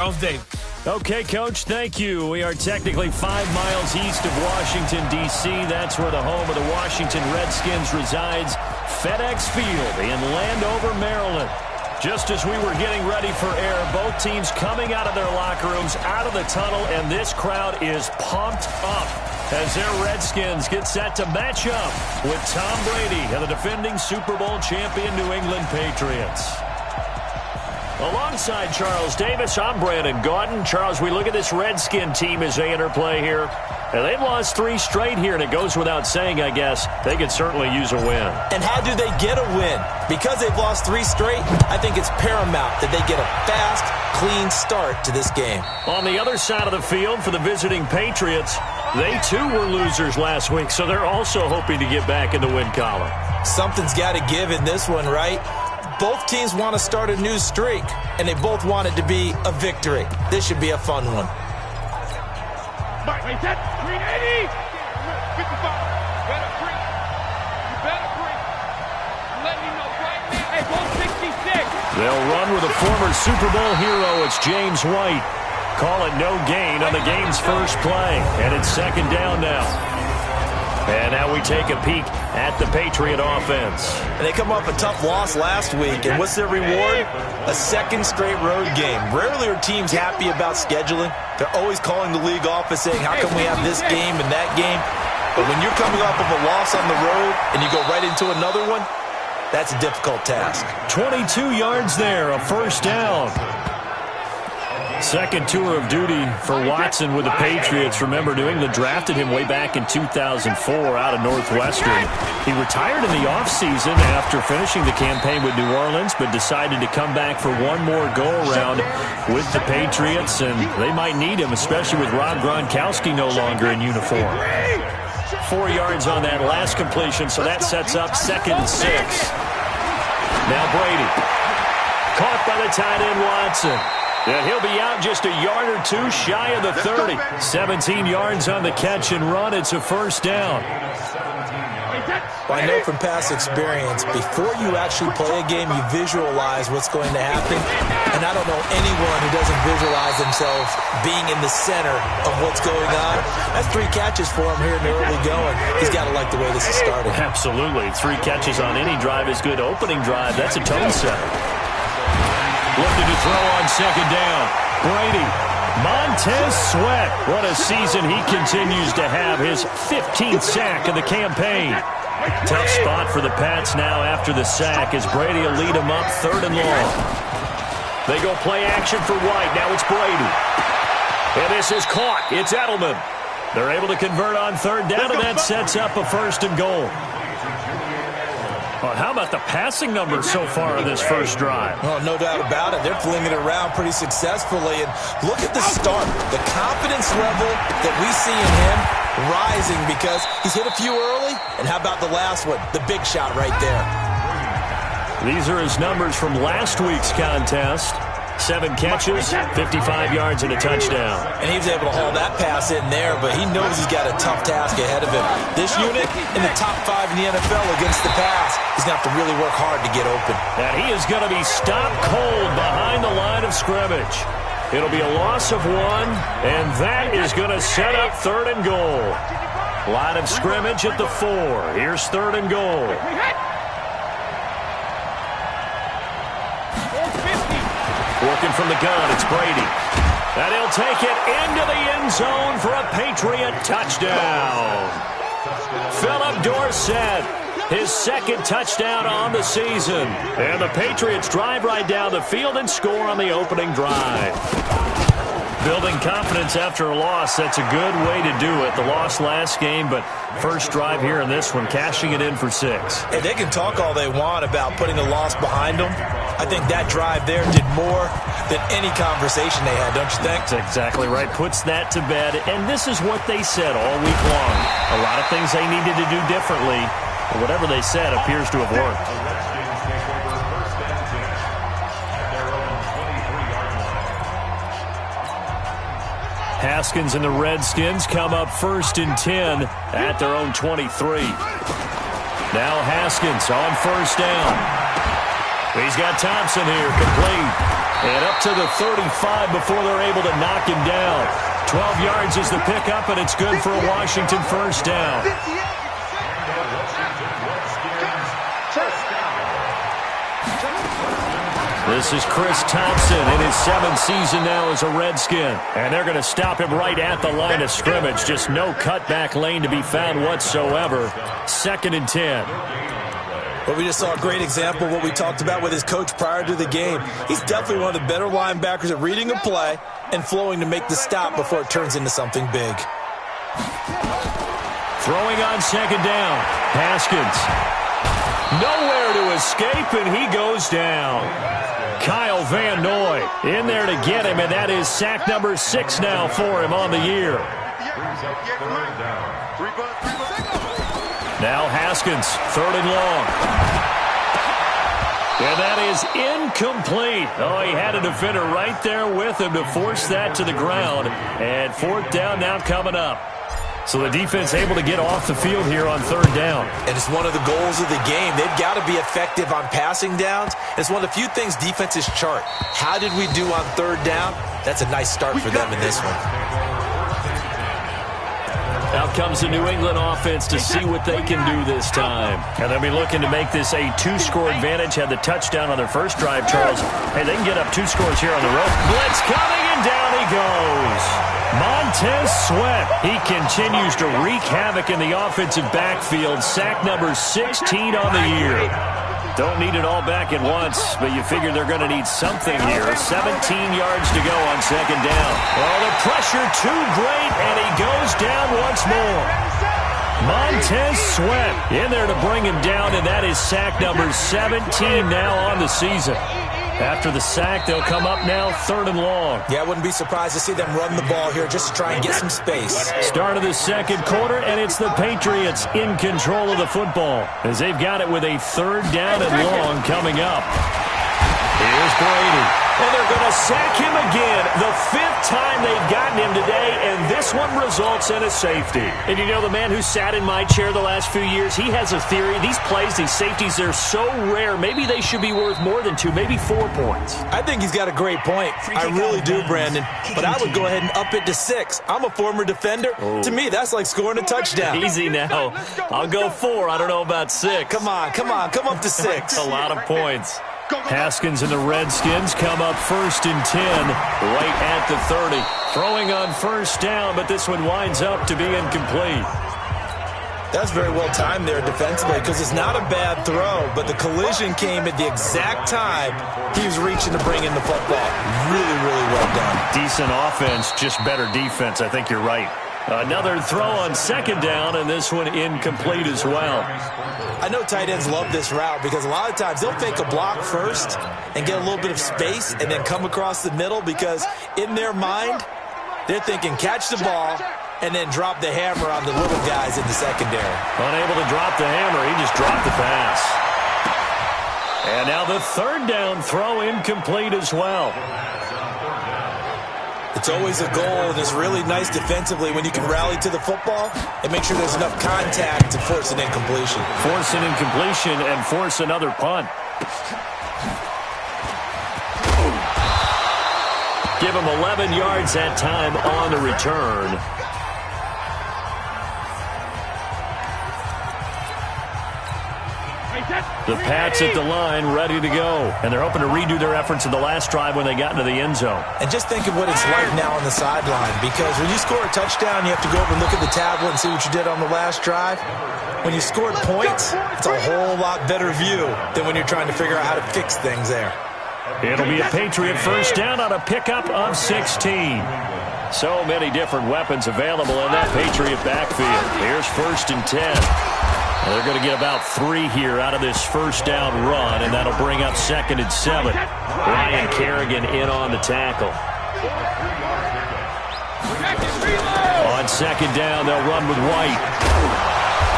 Charles Davis. Okay, Coach, thank you. We are technically 5 miles east of Washington, D.C. That's where the home of the Washington Redskins resides, FedEx Field in Landover, Maryland. Just as we were getting ready for air, both teams coming out of their locker rooms, out of the tunnel, and this crowd is pumped up as their Redskins get set to match up with Tom Brady and the defending Super Bowl champion New England Patriots. Alongside Charles Davis, I'm Brandon Gaudin. Charles, we look at this Redskin team as they interplay here. And they've lost 3 straight here, and it goes without saying, I guess, they could certainly use a win. And how do they get a win? Because they've lost 3 straight, I think it's paramount that they get a fast, clean start to this game. On the other side of the field for the visiting Patriots, they too were losers last week, so they're also hoping to get back in the win column. Something's got to give in this one, right? Both teams want to start a new streak, and they both want it to be a victory. This should be a fun one. Wait, that 380. 55. Better break. You better break. I'm letting you know right now. Hey, ball 66. They'll run with a former Super Bowl hero. It's James White. Call it no gain on the game's first play. And it's second down now. And now we take a peek at the Patriot offense. And they come off a tough loss last week. And what's their reward? A second straight road game. Rarely are teams happy about scheduling. They're always calling the league office saying, how come we have this game and that game? But when you're coming off of a loss on the road and you go right into another one, that's a difficult task. 22 yards there, a first down. Second tour of duty for Watson with the Patriots. Remember, New England drafted him way back in 2004 out of Northwestern. He retired in the offseason after finishing the campaign with New Orleans, but decided to come back for one more go-around with the Patriots, and they might need him, especially with Rob Gronkowski no longer in uniform. 4 yards on that last completion, so that sets up 2nd and 6. Now Brady. Caught by the tight end Watson. And he'll be out just a yard or 2 shy of the 30. 17 yards on the catch and run. It's a first down. Well, I know from past experience, before you actually play a game, you visualize what's going to happen. And I don't know anyone who doesn't visualize themselves being in the center of what's going on. That's 3 catches for him here in the early going. He's got to like the way this is started. Absolutely. 3 catches on any drive is good. Opening drive, that's a tone setter. Looking to throw on second down. Brady. Montez Sweat. What a season he continues to have. His 15th sack of the campaign. Tough spot for the Pats now after the sack as Brady will lead them up 3rd and long. They go play action for White. Now it's Brady. And this is caught. It's Edelman. They're able to convert on 3rd down, and that sets up a 1st and goal. Well, how about the passing numbers so far on this first drive? Oh, no doubt about it. They're flinging it around pretty successfully. And look at the start. The confidence level that we see in him rising because he's hit a few early. And how about the last one? The big shot right there. These are his numbers from last week's contest. 7 catches, 55 yards, and a touchdown. And he was able to haul that pass in there, but he knows he's got a tough task ahead of him. This unit in the top 5 in the NFL against the pass. He's going to have to really work hard to get open. And he is going to be stopped cold behind the line of scrimmage. It'll be a loss of 1, and that is going to set up 3rd and goal. Line of scrimmage at the 4. Here's 3rd and goal. Working from the gun, it's Brady. And he'll take it into the end zone for a Patriot touchdown. Philip Dorsett, his 2nd touchdown on the season. And the Patriots drive right down the field and score on the opening drive. Building confidence after a loss, that's a good way to do it. The loss last game, but first drive here in this one, cashing it in for 6. And they can talk all they want about putting the loss behind them. I think that drive there did more than any conversation they had, don't you think? That's exactly right. Puts that to bed. And this is what they said all week long. A lot of things they needed to do differently. But whatever they said appears to have worked. Haskins and the Redskins come up 1st and 10 at their own 23. Now Haskins on 1st down. He's got Thompson here, complete. And up to the 35 before they're able to knock him down. 12 yards is the pickup, and it's good for a Washington first down. This is Chris Thompson in his 7th season now as a Redskin. And they're going to stop him right at the line of scrimmage. Just no cutback lane to be found whatsoever. 2nd and 10. But we just saw a great example of what we talked about with his coach prior to the game. He's definitely one of the better linebackers at reading a play and flowing to make the stop before it turns into something big. Throwing on 2nd down. Haskins. Nowhere to escape, and he goes down. Kyle Van Noy in there to get him, and that is sack number 6 now for him on the year. Now Haskins, 3rd and long. And that is incomplete. Oh, he had a defender right there with him to force that to the ground. And 4th down now coming up. So the defense able to get off the field here on 3rd down. And it's one of the goals of the game. They've got to be effective on passing downs. It's one of the few things defenses chart. How did we do on 3rd down? That's a nice start for them in this one. Out comes the New England offense to see what they can do this time. And they'll be looking to make this a 2-score advantage. Had the touchdown on their first drive, Charles. Hey, they can get up 2 scores here on the road. Blitz coming, and down he goes. Montez Sweat. He continues to wreak havoc in the offensive backfield. Sack number 16 on the year. Don't need it all back at once, but you figure they're going to need something here. 17 yards to go on 2nd down. Oh, the pressure too great, and he goes down once more. Montez Sweat in there to bring him down, and that is sack number 17 now on the season. After the sack, they'll come up now 3rd and long. Yeah, I wouldn't be surprised to see them run the ball here just to try and get some space. Start of the 2nd quarter, and it's the Patriots in control of the football as they've got it with a 3rd down and long coming up. Here's Brady. And they're going to sack him again. The 5th time they've gotten him today, and this one results in a safety. And you know, the man who sat in my chair the last few years, he has a theory. These plays, these safeties, they're so rare. Maybe they should be worth more than 2, maybe 4 points. I think he's got a great point. I really do, Brandon. But I would go ahead and up it to 6. I'm a former defender. Oh. To me, that's like scoring a touchdown. Easy now. I'll go 4. I don't know about 6. Come on. Come up to 6. A lot of points. Haskins and the Redskins come up 1st and 10, right at the 30. Throwing on 1st down, but this one winds up to be incomplete. That's very well timed there defensively because it's not a bad throw, but the collision came at the exact time he was reaching to bring in the football. Really, really well done. Decent offense, just better defense. I think you're right. Another throw on 2nd down, and this one incomplete as well. I know tight ends love this route because a lot of times they'll fake a block first and get a little bit of space and then come across the middle because in their mind, they're thinking catch the ball and then drop the hammer on the little guys in the secondary. Unable to drop the hammer, he just dropped the pass. And now the 3rd down throw incomplete as well. It's always a goal, and it's really nice defensively when you can rally to the football and make sure there's enough contact to force an incompletion. Force an incompletion and force another punt. Give him 11 yards that time on the return. The Pats at the line, ready to go. And they're hoping to redo their efforts in the last drive when they got into the end zone. And just think of what it's like now on the sideline, because when you score a touchdown, you have to go over and look at the tablet and see what you did on the last drive. When you scored points, it's a whole lot better view than when you're trying to figure out how to fix things there. It'll be a Patriot first down on a pickup of 16. So many different weapons available in that Patriot backfield. Here's 1st and 10. They're going to get about 3 here out of this first down run, and that'll bring up 2nd and 7. Ryan Kerrigan in on the tackle. On 2nd down, they'll run with White.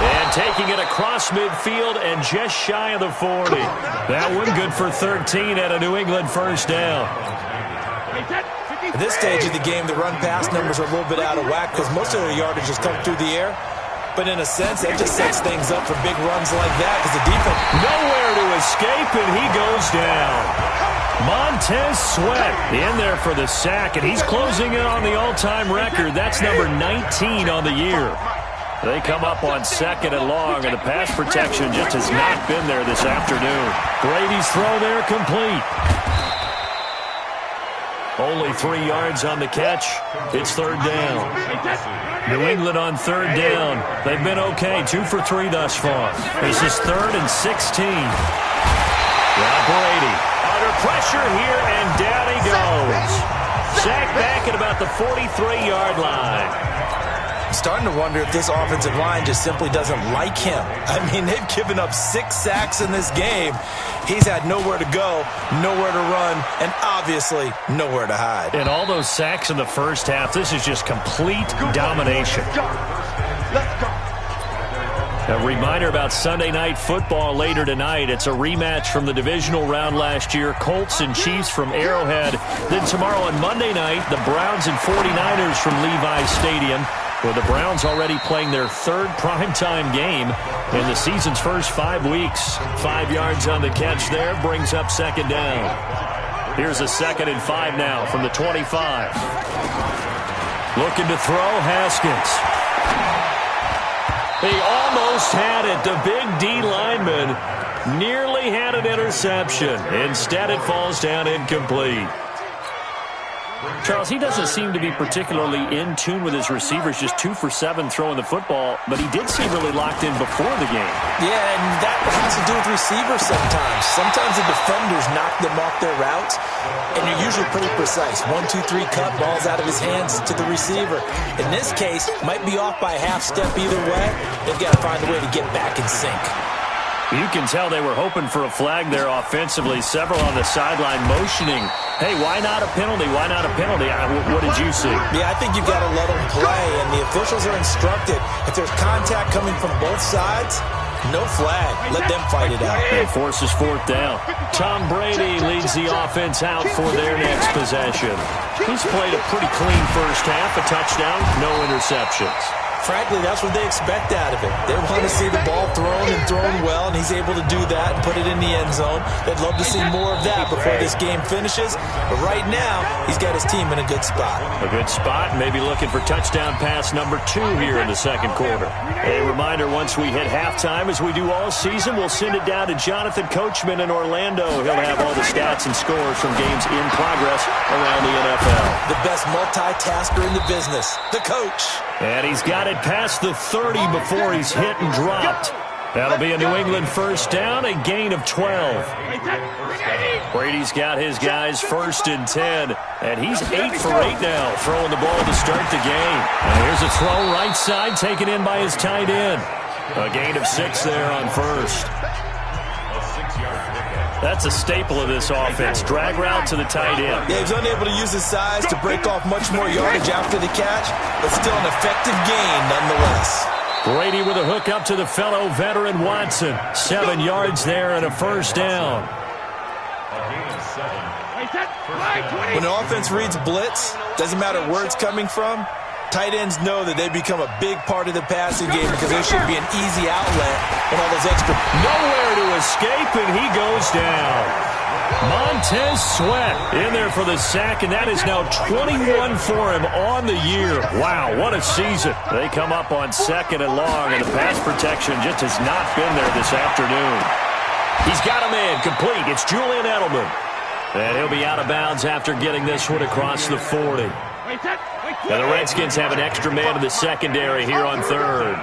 And taking it across midfield and just shy of the 40. That one good for 13 at a New England first down. At this stage of the game, the run-pass numbers are a little bit out of whack because most of their yardage has come through the air. But in a sense, that just sets things up for big runs like that because the defense... Nowhere to escape, and he goes down. Montez Sweat in there for the sack, and he's closing in on the all-time record. That's number 19 on the year. They come up on 2nd and long, and the pass protection just has not been there this afternoon. Brady's throw there complete. Only 3 yards on the catch. It's 3rd down. New England on 3rd down. They've been okay, 2 for 3 thus far. This is 3rd and 16. Now Brady under pressure here, and down he goes. Sacked back at about the 43-yard line. I'm starting to wonder if this offensive line just simply doesn't like him. I mean, they've given up 6 sacks in this game. He's had nowhere to go, nowhere to run, and obviously nowhere to hide. And all those sacks in the first half, this is just complete domination. A reminder about Sunday Night Football later tonight. It's a rematch from the divisional round last year. Colts and Chiefs from Arrowhead. Then tomorrow on Monday night, the Browns and 49ers from Levi's Stadium, where the Browns already playing their 3rd primetime game in the season's first 5 weeks. 5 yards on the catch there, brings up 2nd down. Here's a 2nd and 5 now from the 25. Looking to throw, Haskins. He almost had it. The big D lineman nearly had an interception. Instead, it falls down incomplete. Charles, he doesn't seem to be particularly in tune with his receivers, just 2 for 7 throwing the football, but he did seem really locked in before the game. Yeah, and that has to do with receivers sometimes. Sometimes the defenders knock them off their routes, and they're usually pretty precise. 1, 2, 3 cut, balls out of his hands to the receiver. In this case, might be off by a half step either way. They've got to find a way to get back in sync. You can tell they were hoping for a flag there offensively. Several on the sideline motioning. Hey, why not a penalty? Why not a penalty? What did you see? Yeah, I think you've got to let them play, and the officials are instructed. If there's contact coming from both sides, no flag. Let them fight it out. And forces 4th down. Tom Brady leads the offense out for their next possession. He's played a pretty clean first half. A touchdown, no interceptions. Frankly, that's what they expect out of it. They want to see the ball thrown and thrown well, and he's able to do that and put it in the end zone. They'd love to see more of that before this game finishes. But right now, he's got his team in a good spot. A good spot, maybe looking for touchdown pass number 2 here in the 2nd quarter. A reminder, once we hit halftime, as we do all season, we'll send it down to Jonathan Coachman in Orlando. He'll have all the stats and scores from games in progress around the NFL. The best multitasker in the business, the coach. And he's got it past the 30 before he's hit and dropped. That'll be a New England 1st down, a gain of 12. Brady's got his guys 1st and 10, and he's 8 for 8 now, throwing the ball to start the game. And here's a throw right side, taken in by his tight end. A gain of 6 there on 1st. That's a staple of this offense. Drag route to the tight end. Yeah, he's unable to use his size to break off much more yardage after the catch, but still an effective gain nonetheless. Brady with a hook up to the fellow veteran Watson. 7 yards there and a 1st down. When the offense reads blitz, doesn't matter where it's coming from, tight ends know that they become a big part of the passing game because they should be an easy outlet when all those extra... Nowhere to escape, and he goes down. Montez Sweat in there for the sack, and that is now 21 for him on the year. Wow, what a season. They come up on 2nd and long, and the pass protection just has not been there this afternoon. He's got a man complete. It's Julian Edelman. And he'll be out of bounds after getting this one across the 40. And the Redskins have an extra man in the secondary here on 3rd.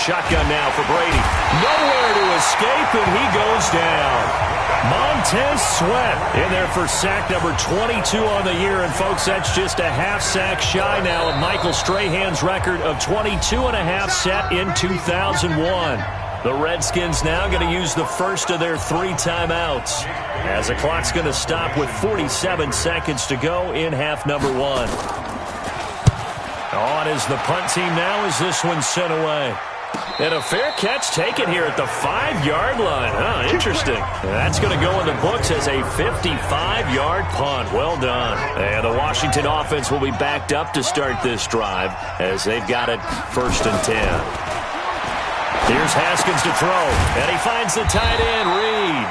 Shotgun now for Brady. Nowhere to escape, and he goes down. Montez Sweat in there for sack number 22 on the year. And, folks, that's just a half sack shy now of Michael Strahan's record of 22.5 set in 2001. The Redskins now going to use the first of their 3 timeouts, as the clock's going to stop with 47 seconds to go in half number 1. On is the punt team now as this one's sent away. And a fair catch taken here at the 5-yard line. Huh, interesting. That's going to go in the books as a 55-yard punt. Well done. And the Washington offense will be backed up to start this drive as they've got it 1st and 10. Here's Haskins to throw, and he finds the tight end, Reed.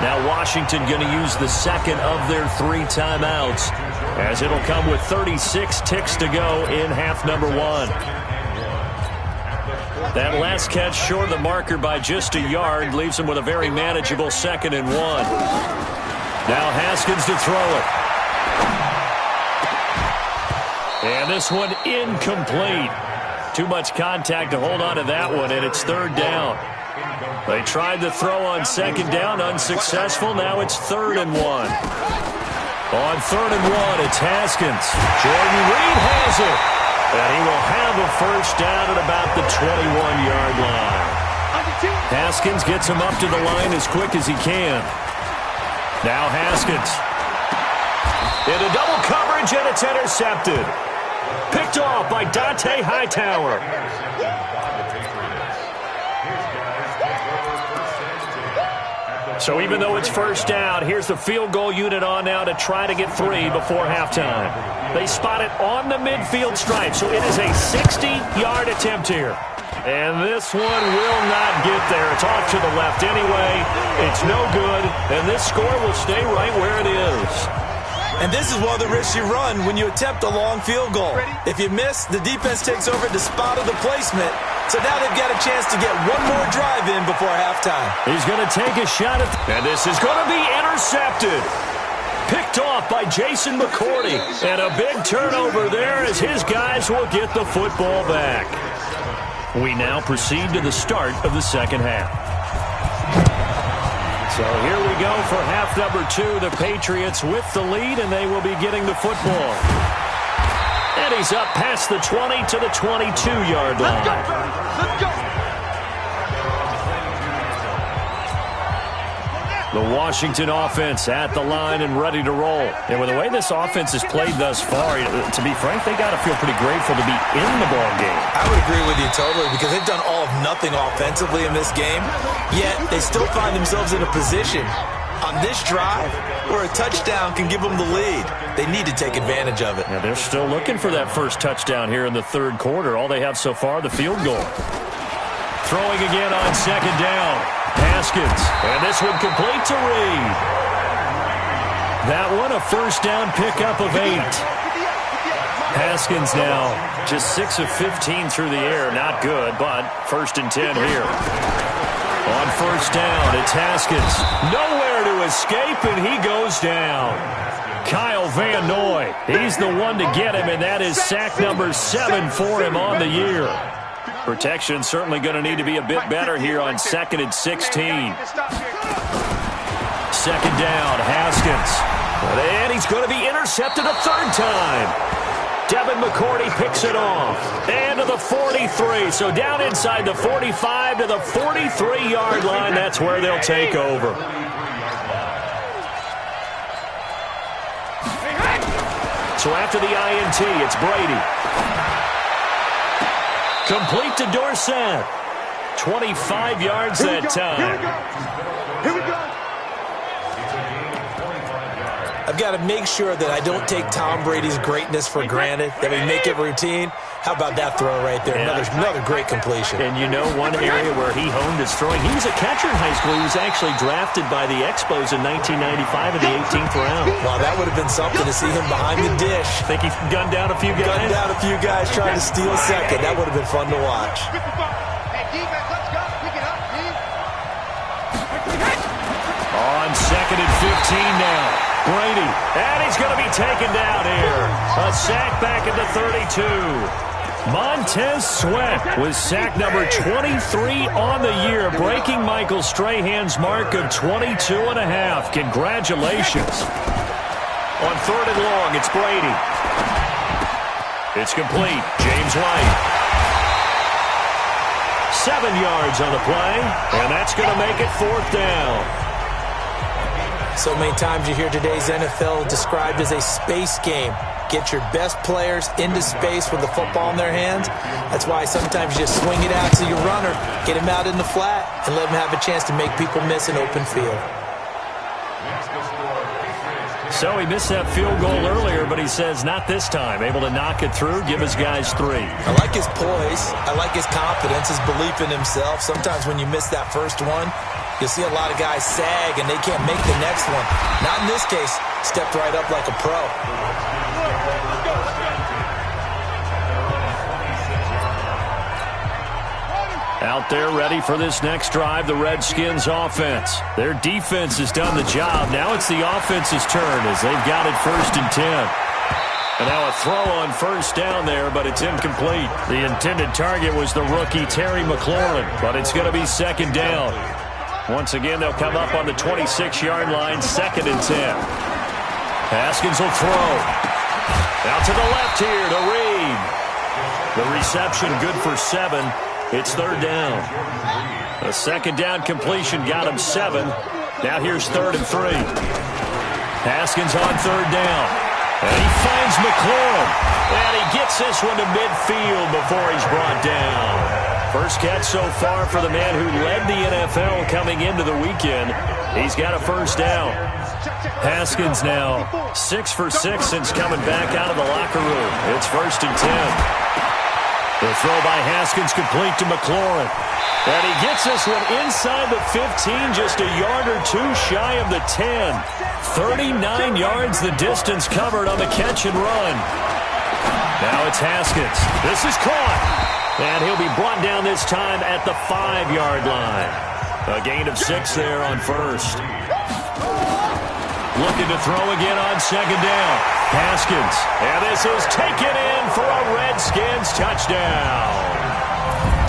Now Washington going to use the second of their 3 timeouts, as it'll come with 36 ticks to go in half number 1. That last catch short of the marker by just a yard leaves him with a very manageable 2nd and 1. Now Haskins to throw it. And this one incomplete. Too much contact to hold on to that one, and it's 3rd down. They tried to throw on 2nd down, unsuccessful. Now it's 3rd and 1. On 3rd and 1, it's Haskins. Jordan Reed has it. And he will have a first down at about the 21-yard line. Haskins gets him up to the line as quick as he can. Now Haskins. Into double coverage, and it's intercepted. Picked off by Dante Hightower. So even though it's first down, here's the field goal unit on now to try to get 3 before halftime. They spot it on the midfield stripe, so it is a 60-yard attempt here. And this one will not get there. It's off to the left anyway. It's no good, and this score will stay right where it is. And this is one of the risks you run when you attempt a long field goal. If you miss, the defense takes over the spot of the placement. So now they've got a chance to get one more drive in before halftime. He's going to take a shot at, and this is going to be intercepted. Picked off by Jason McCourty. And a big turnover there as his guys will get the football back. We now proceed to the start of the second half. So here we go for half number 2. The Patriots with the lead, and they will be getting the football. And he's up past the 20 to the 22-yard line. Let's go, let's go. The Washington offense at the line and ready to roll. And with the way this offense has played thus far, to be frank, they got to feel pretty grateful to be in the ball game. I would agree with you totally, because they've done all of nothing offensively in this game, yet they still find themselves in a position on this drive where a touchdown can give them the lead. They need to take advantage of it. Yeah, they're still looking for that first touchdown here in the 3rd quarter. All they have so far, the field goal. Throwing again on 2nd down. Haskins, and this one complete to Reed. That one a first down pickup of 8. Haskins now just 6 of 15 through the air. Not good, but 1st and 10 here. On first down, it's Haskins. Nowhere to escape, and he goes down. Kyle Van Noy, he's the one to get him, and that is sack number 7 for him on the year. Protection certainly going to need to be a bit better here on 2nd and 16. 2nd down, Haskins. And he's going to be intercepted a 3rd time. Devin McCourty picks it off. And to the 43. So down inside the 45 to the 43-yard line. That's where they'll take over. So after the INT, it's Brady. Complete to Dorsett. 25 yards that time. Here we go. I've got to make sure that I don't take Tom Brady's greatness for granted, that we make it routine. How about that throw right there? Another great completion. And you know one area where he honed his throwing, he was a catcher in high school. He was actually drafted by the Expos in 1995 in the 18th round. Well, that would have been something to see him behind the dish. Think he gunned down a few guys? Gunned down a few guys trying to steal second. That would have been fun to watch. On 2nd and 15 now. Brady, and he's going to be taken down here. A sack back at the 32. Montez Sweat with sack number 23 on the year, breaking Michael Strahan's mark of 22 and a half. Congratulations. On 3rd and long, it's Brady. It's complete. James White. 7 yards on the play, and that's going to make it 4th down. So many times you hear today's NFL described as a space game. Get your best players into space with the football in their hands. That's why sometimes you just swing it out to your runner, get him out in the flat, and let him have a chance to make people miss an open field. So he missed that field goal earlier, but he says not this time. Able to knock it through, give his guys 3. I like his poise. I like his confidence, his belief in himself. Sometimes when you miss that first one, you'll see a lot of guys sag and they can't make the next one. Not in this case. Stepped right up like a pro. Out there ready for this next drive, the Redskins offense. Their defense has done the job. Now it's the offense's turn as they've got it 1st and 10. And now a throw on 1st down there, but it's incomplete. The intended target was the rookie Terry McLaurin, but it's going to be 2nd down. Once again, they'll come up on the 26-yard line, 2nd and 10. Haskins will throw. Out to the left here to Reed. The reception good for 7. It's 3rd down. A 2nd down completion got him 7. Now here's 3rd and 3. Haskins on 3rd down. And he finds McLaurin. And he gets this one to midfield before he's brought down. First catch so far for the man who led the NFL coming into the weekend. He's got a 1st down. Haskins now 6 for 6 since coming back out of the locker room. It's 1st and 10. The throw by Haskins complete to McLaurin. And he gets this one inside the 15, just a yard or 2 shy of the 10. 39 yards the distance covered on the catch and run. Now it's Haskins. This is caught. And he'll be brought down this time at the 5-yard line. A gain of 6 there on 1st. Looking to throw again on 2nd down. Haskins. And this is taken in for a Redskins touchdown.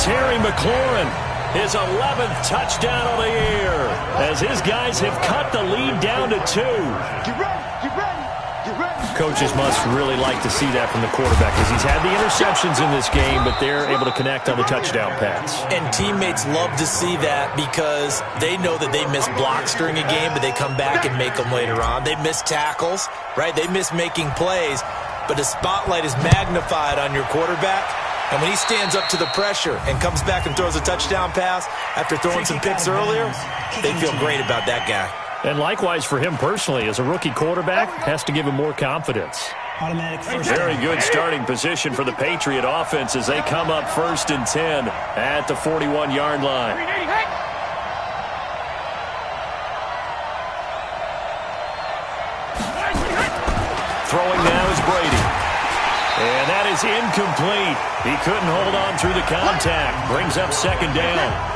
Terry McLaurin, his 11th touchdown of the year, as his guys have cut the lead down to 2. Get ready. Coaches must really like to see that from the quarterback because he's had the interceptions in this game, but they're able to connect on the touchdown pass. And teammates love to see that because they know that they miss blocks during a game, but they come back and make them later on. They miss tackles, right? They miss making plays, but the spotlight is magnified on your quarterback. And when he stands up to the pressure and comes back and throws a touchdown pass after throwing some picks earlier, they feel great about that guy. And likewise for him personally, as a rookie quarterback, has to give him more confidence. Very good starting position for the Patriot offense as they come up 1st and 10 at the 41-yard line. Throwing now is Brady. And that is incomplete. He couldn't hold on through the contact. Brings up 2nd down.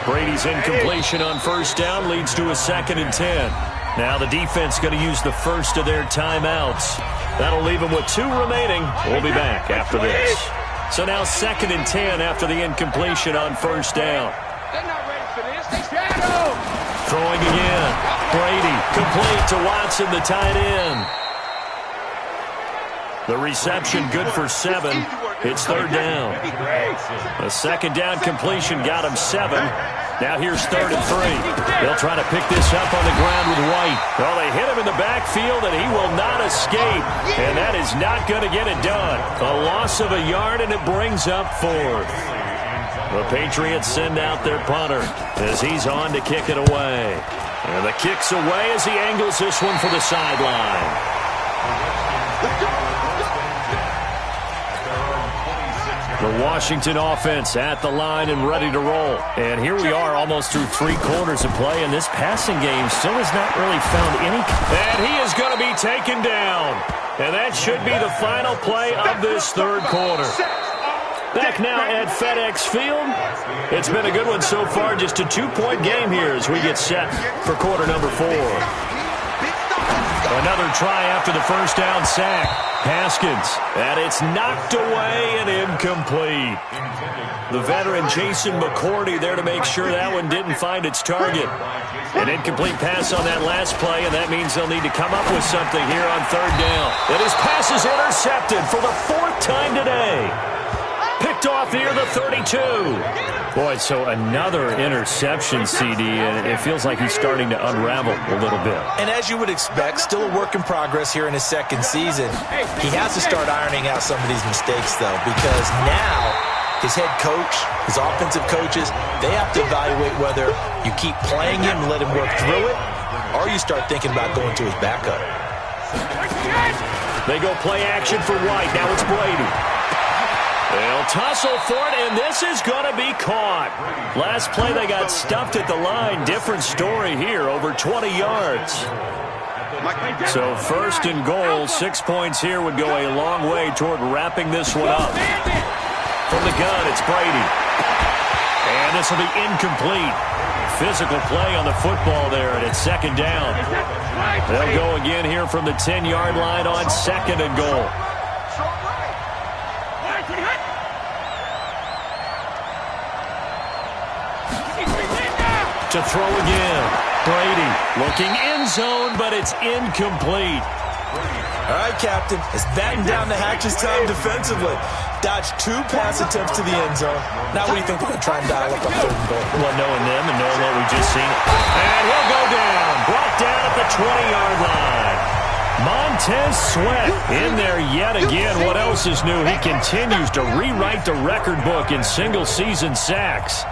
Brady's incompletion on 1st down leads to a 2nd and 10. Now the defense going to use the first of their timeouts. That'll leave them with 2 remaining. We'll be back after this. So now 2nd and 10 after the incompletion on 1st down. They're not ready for this. They shadow. Throwing again. Brady complete to Watson, the tight end. The reception good for 7. It's 3rd down. A 2nd down completion got him 7. Now here's 3rd and 3. They'll try to pick this up on the ground with White. Well, they hit him in the backfield, and he will not escape. And that is not going to get it done. A loss of a yard, and it brings up 4th. The Patriots send out their punter as he's on to kick it away. And the kick's away as he angles this one for the sideline. The Washington offense at the line and ready to roll. And here we are almost through 3 quarters of play, and this passing game still has not really found any. And he is going to be taken down. And that should be the final play of this 3rd quarter. Back now at FedEx Field. It's been a good one so far, just a 2-point game here as we get set for quarter number 4. Another try after the 1st down sack. Haskins, and it's knocked away and incomplete. The veteran Jason McCourty there to make sure that one didn't find its target. An incomplete pass on that last play, and that means they'll need to come up with something here on 3rd down. And his pass is intercepted for the 4th time today. Picked off near the 32. Boy, so another interception, CD, and it feels like he's starting to unravel a little bit. And as you would expect, still a work in progress here in his 2nd season. He has to start ironing out some of these mistakes, though, because now his head coach, his offensive coaches, they have to evaluate whether you keep playing him and let him work through it, or you start thinking about going to his backup. They go play action for White. Now it's Brady. They'll tussle for it, and this is going to be caught. Last play, they got stuffed at the line. Different story here, over 20 yards. So first and goal, 6 points here would go a long way toward wrapping this one up. From the gun, it's Brady. And this will be incomplete. Physical play on the football there, and it's second down. They'll go again here from the 10-yard line on second and goal. To throw again. Brady looking end zone, but it's incomplete. All right, Captain. It's batten down the hatches time defensively. Dodged 2 pass attempts to the end zone. Now what do you think they're going to try and dial up on third and goal? Well, knowing them and knowing what we just seen. And he'll go down. Brought down at the 20-yard line. Montez Sweat in there yet again. What else is new? He continues to rewrite the record book in single-season sacks.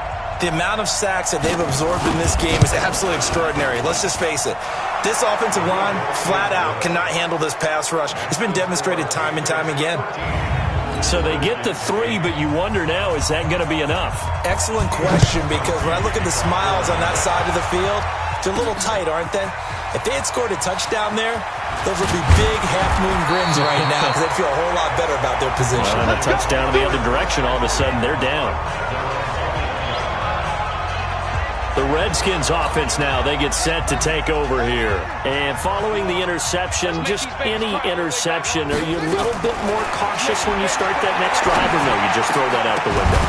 The amount of sacks that they've absorbed in this game is absolutely extraordinary. Let's just face it. This offensive line, flat out, cannot handle this pass rush. It's been demonstrated time and time again. So they get the 3, but you wonder now, is that going to be enough? Excellent question, because when I look at the smiles on that side of the field, they're a little tight, aren't they? If they had scored a touchdown there, those would be big half-moon grins right now, because they'd feel a whole lot better about their position. And a touchdown in the other direction, all of a sudden, they're down. The Redskins offense now, they get set to take over here. And following the interception, just any interception, are you a little bit more cautious when you start that next drive, or no, you just throw that out the window?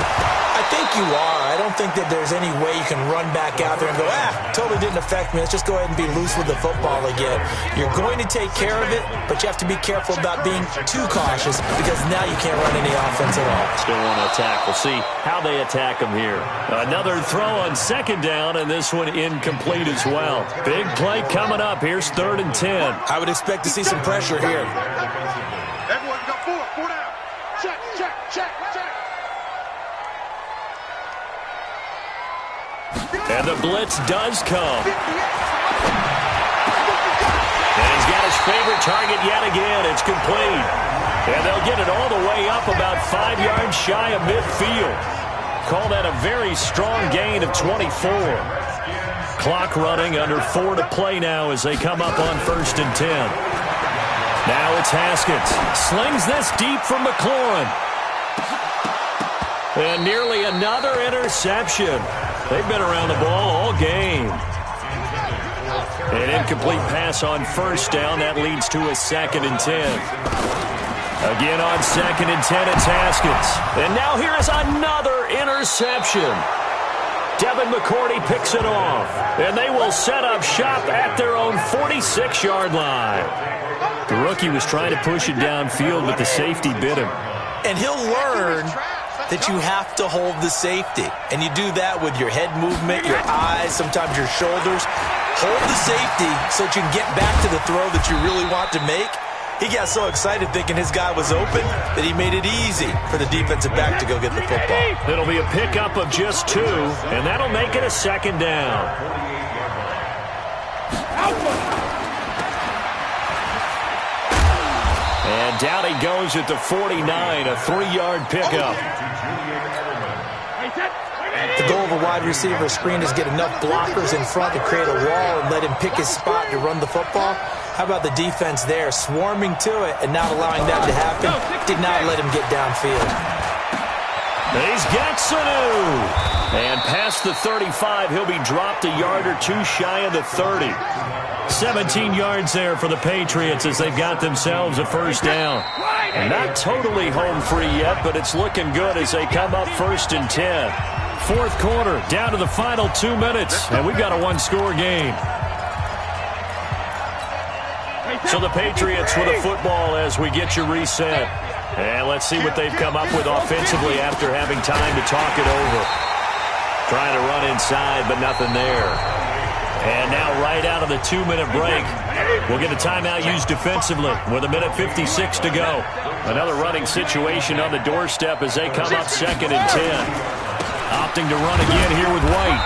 I think you are. I don't think that there's any way you can run back out there and go, totally didn't affect me. Let's just go ahead and be loose with the football again. You're going to take care of it, but you have to be careful about being too cautious, because now you can't run any offense at all. Still want to attack. We'll see how they attack them here. Another throw on second down, and this one incomplete as well. Big play coming up. Here's 3rd and 10. I would expect to see some pressure here. Everyone got 4 down. Check, check, check, check. And the blitz does come. And he's got his favorite target yet again. It's complete. And they'll get it all the way up about 5 yards shy of midfield. Call that a very strong gain of 24. Clock running, under 4 to play now as they come up on 1st and 10. Now it's Haskins. Slings this deep from McLaurin. And nearly another interception. They've been around the ball all game. An incomplete pass on 1st down. That leads to a 2nd and 10. Again on 2nd and 10, it's Haskins. And now here is another interception. Devin McCourty picks it off. And they will set up shop at their own 46-yard line. The rookie was trying to push it downfield, but the safety bit him. And he'll learn that you have to hold the safety. And you do that with your head movement, your eyes, sometimes your shoulders. Hold the safety so that you can get back to the throw that you really want to make. He got so excited thinking his guy was open that he made it easy for the defensive back to go get the football. It'll be a pickup of just 2, and that'll make it a 2nd down. And down he goes at the 49, a 3-yard pickup. The goal of a wide receiver screen is get enough blockers in front to create a wall and let him pick his spot to run the football. How about the defense there, swarming to it and not allowing that to happen? Did not let him get downfield. He's got Sanu. And past the 35, he'll be dropped a yard or 2 shy of the 30. 17 yards there for the Patriots as they've got themselves a 1st down. Not totally home free yet, but it's looking good as they come up 1st and 10. 4th quarter, down to the final 2 minutes, and we've got a 1-score game. So the Patriots with a football as we get you reset. And let's see what they've come up with offensively after having time to talk it over. Trying to run inside, but nothing there. And now right out of the 2-minute break, we'll get a timeout used defensively with 1:56 to go. Another running situation on the doorstep as they come up 2nd and 10. Opting to run again here with White.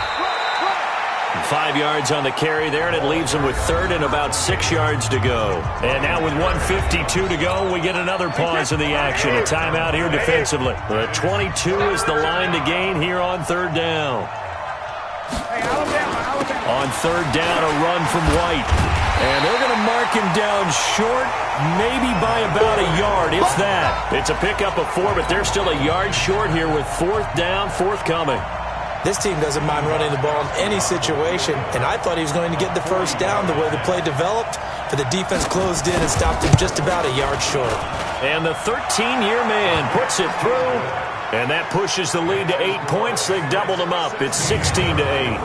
5 yards on the carry there, and it leaves them with third and about 6 yards to go. And now with 1:52 to go, we get another pause in the action. A timeout here defensively. The 22 is the line to gain here on third down. On third down, a run from White. And they're going to mark him down short, maybe by about a yard, if that. It's a pickup of 4, but they're still a yard short here with fourth down, forthcoming. This team doesn't mind running the ball in any situation, and I thought he was going to get the first down the way the play developed, but the defense closed in and stopped him just about a yard short. And the 13-year man puts it through, and that pushes the lead to 8 points. They've doubled them up. It's 16-8.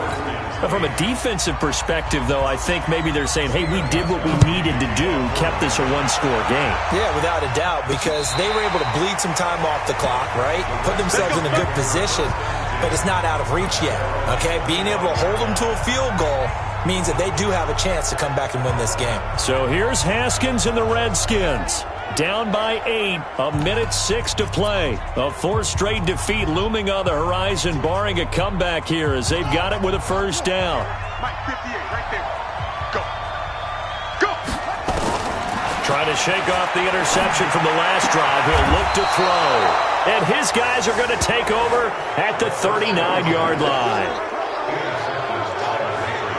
From a defensive perspective, though, I think maybe they're saying, hey, we did what we needed to do, kept this a one-score game. Yeah, without a doubt, because they were able to bleed some time off the clock, right? Put themselves in a good position, but it's not out of reach yet, okay? Being able to hold them to a field goal means that they do have a chance to come back and win this game. So here's Haskins and the Redskins. Down by 8, 1:06 to play. A fourth straight defeat looming on the horizon, barring a comeback here as they've got it with a first down. Mike, 58, right there. Go. Go. Trying to shake off the interception from the last drive. He'll look to throw. And his guys are going to take over at the 39-yard line.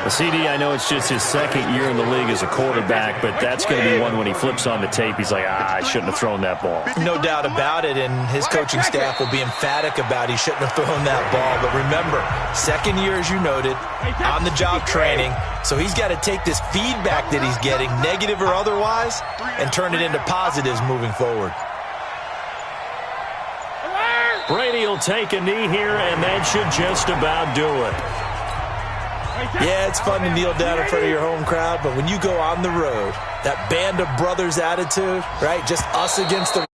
CD, I know it's just his second year in the league as a quarterback, but that's going to be one when he flips on the tape. He's like, I shouldn't have thrown that ball. No doubt about it, and his coaching staff will be emphatic about he shouldn't have thrown that ball. But remember, second year, as you noted, on-the-job training, so he's got to take this feedback that he's getting, negative or otherwise, and turn it into positives moving forward. Brady will take a knee here, and that should just about do it. Yeah, it's fun to kneel down in front of your home crowd, but when you go on the road, that band of brothers attitude, right, just us against the